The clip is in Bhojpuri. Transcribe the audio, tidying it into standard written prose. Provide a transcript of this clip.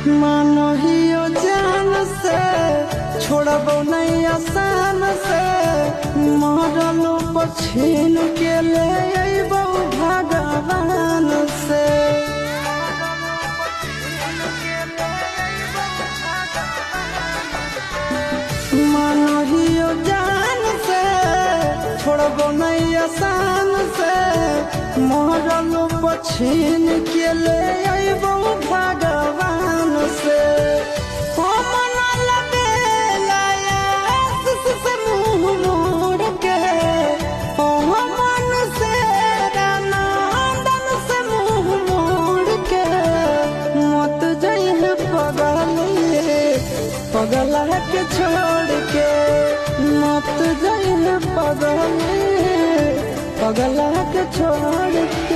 मानो हियो जान से छोड़बो नहीं आसान से मरलो पछीन के ले अइबो भगवान से। मानो हियो जान से छोड़बो नहीं आसान से मरलो पछीन के ले अइबो भगवान से। पगला के छोड़ के मत जाइए पगला के छोड़ के।